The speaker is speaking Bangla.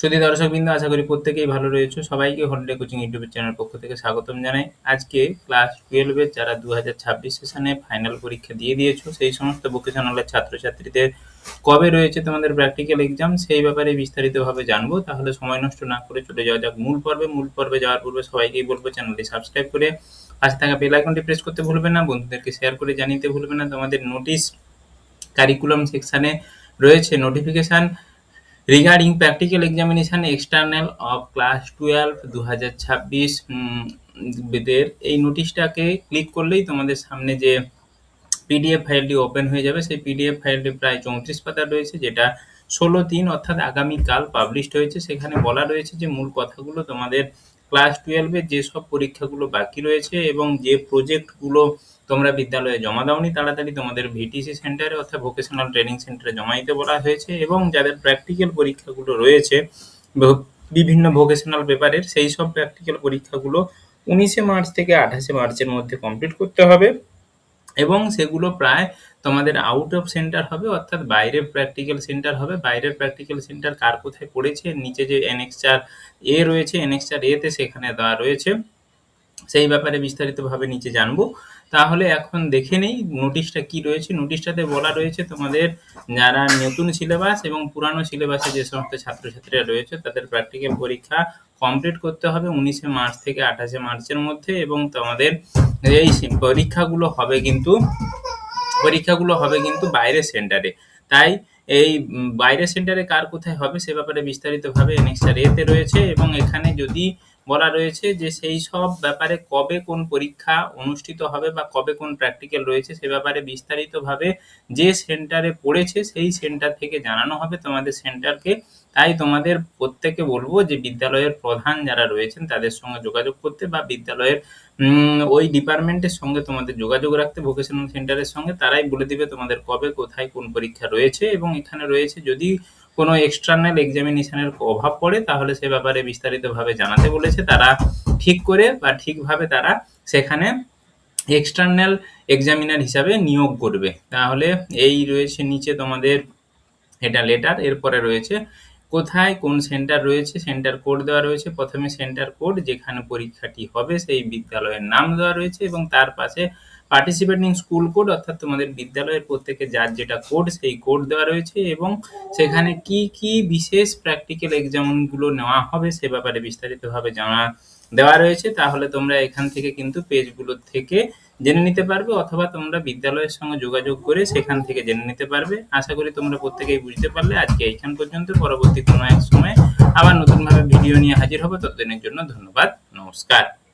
সুধী দর্শকবৃন্দ, আশা করি প্রত্যেকেই ভালো রয়েছে। সবাইকে হলিডে কোচিং ইউটিউব চ্যানেল পক্ষ থেকে স্বাগতম জানাই। আজকে ক্লাস 12 এর যারা 2026 সেশনে ফাইনাল পরীক্ষা দিয়ে দিয়েছো, সেই সমস্ত ভোকেশনালের ছাত্রছাত্রীদের কবে রয়েছে তোমাদের প্র্যাকটিক্যাল এক্সাম, সেই ব্যাপারে বিস্তারিতভাবে জানবো। তাহলে সময় নষ্ট না করে চলে যাওয়া যাক মূল পর্বে। মূল পর্বে যাওয়ার পূর্বে সবাইকেই বলবো চ্যানেলটি সাবস্ক্রাইব করে পাশে থাকা বেল আইকনটি প্রেস করতে ভুলবে না, বন্ধুদেরকে শেয়ার করে জানিয়ে ভুলবে না তোমাদের নোটিশ কারিকুলাম সেকশনে রয়েছে notification regarding practical examination external of class 12 2026 দের। এই নোটিশটাকে ক্লিক করলেই তোমাদের সামনে যে পিডিএফ ফাইলটি ওপেন হয়ে যাবে। সেই পিডিএফ ফাইলটি প্রায় 34 পাতার রয়েছে, যেটা 16/3 অর্থাৎ আগামীকাল পাবলিশড হয়েছে। সেখানে বলা রয়েছে যে মূল কথাগুলো তোমাদের ক্লাস 12 এর যেসব পরীক্ষাগুলো বাকি রয়েছে এবং যে প্রজেক্টগুলো তোমরা বিদ্যালয়ে জমা দাওনি, তাড়াতাড়ি তোমাদের ভিটিসি সেন্টারে অর্থাৎ ভোকেশনাল ট্রেনিং সেন্টারে জমা দিতে বলা হয়েছে। এবং যাদের প্র্যাকটিক্যাল পরীক্ষাগুলো রয়েছে বিভিন্ন ভোকেশনাল পেপারের, সেই সব প্র্যাকটিক্যাল পরীক্ষাগুলো 19 মার্চ থেকে 28 মার্চের মধ্যে কমপ্লিট করতে হবে। এবং সেগুলো প্রায় তোমাদের আউট অফ সেন্টার হবে, অর্থাৎ বাইরের প্র্যাকটিক্যাল সেন্টার হবে। বাইরের প্র্যাকটিক্যাল সেন্টার কার কোথায় পড়েছে, নিচে যে অ্যানেক্সার এ রয়েছে, অ্যানেক্সার এ তে সেখানে দেওয়া রয়েছে। সেই ব্যাপারে বিস্তারিতভাবে নিচে জানবো। তাহলে এখন দেখে নেই নোটিশটা কি রয়েছে। নোটিশটাতে বলা রয়েছে তোমাদের যারা নতুন সিলেবাস এবং পুরানো সিলেবাসে যে সমস্ত ছাত্রছাত্রীরা রয়েছে তাদের প্র্যাকটিক্যাল পরীক্ষা কমপ্লিট করতে হবে 19 মার্চ থেকে 28 মার্চের মধ্যে। এবং তোমাদের এই পরীক্ষাগুলো হবে কিন্তু বাইরের সেন্টারে। তাই এই বাইরের সেন্টারে কার কোথায় হবে সে ব্যাপারে বিস্তারিতভাবে অ্যানেক্সার এ তে রয়েছে। এবং এখানে যদি বলা রয়েছে যে সেই সব ব্যাপারে কবে কোন পরীক্ষা অনুষ্ঠিত হবে বা কবে কোন প্র্যাকটিক্যাল রয়েছে সে ব্যাপারে বিস্তারিতভাবে যে সেন্টারে পড়েছে সেই সেন্টার থেকে জানানো হবে তোমাদের সেন্টারকে। তাই তোমাদের প্রত্যেকে বলবো যে বিদ্যালয়ের প্রধান যারা রয়েছেন তাদের সঙ্গে যোগাযোগ করতে, বা বিদ্যালয়ের ওই ডিপার্টমেন্টের সঙ্গে তোমাদের যোগাযোগ রাখতে, ভোকেশনাল সেন্টারের সঙ্গে। তারাই বলে দিবে তোমাদের কবে কোথায় কোন পরীক্ষা রয়েছে। এবং এখানে রয়েছে যদি কোনো এক্সটার্নাল এক্সামিনেশনের অভাব পড়ে তাহলে সে ব্যাপারে বিস্তারিতভাবে জানাতে বলেছে। তারা ঠিক করে বা ঠিকভাবে তারা সেখানে এক্সটার্নাল এক্সামিনার হিসাবে নিয়োগ করবে। তাহলে এই রয়েছে নিচে তোমাদের এটা লেটার। এরপরে রয়েছে কোথায় কোন সেন্টার রয়েছে, সেন্টার কোড দেওয়া রয়েছে। প্রথমে সেন্টার কোড, যেখানে পরীক্ষাটি হবে সেই বিদ্যালয়ের নাম দেওয়া রয়েছে এবং তার পাশে পার্টিসিপেটিং স্কুল কোড, অর্থাৎ তোমাদের বিদ্যালয়ের প্রত্যেকে যার যেটা কোড সেই কোড দেওয়া রয়েছে। এবং সেখানে কি কি বিশেষ প্র্যাকটিক্যাল এক্সামগুলো নেওয়া হবে সে ব্যাপারে বিস্তারিতভাবে জানা দেওয়া রয়েছে। তাহলে তোমরা এখান থেকে কিন্তু পেজগুলো থেকে জেনে নিতে পারবে, অথবা তোমরা বিদ্যালয়ের সঙ্গে যোগাযোগ করে সেখান থেকে জেনে নিতে পারবে। আশা করি তোমরা প্রত্যেকেই বুঝতে পারলে। আজকে এইখান পর্যন্ত। পরবর্তী কোনো এক সময় আবার নতুনভাবে ভিডিও নিয়ে হাজির হবো। ততদিনের জন্য ধন্যবাদ, নমস্কার।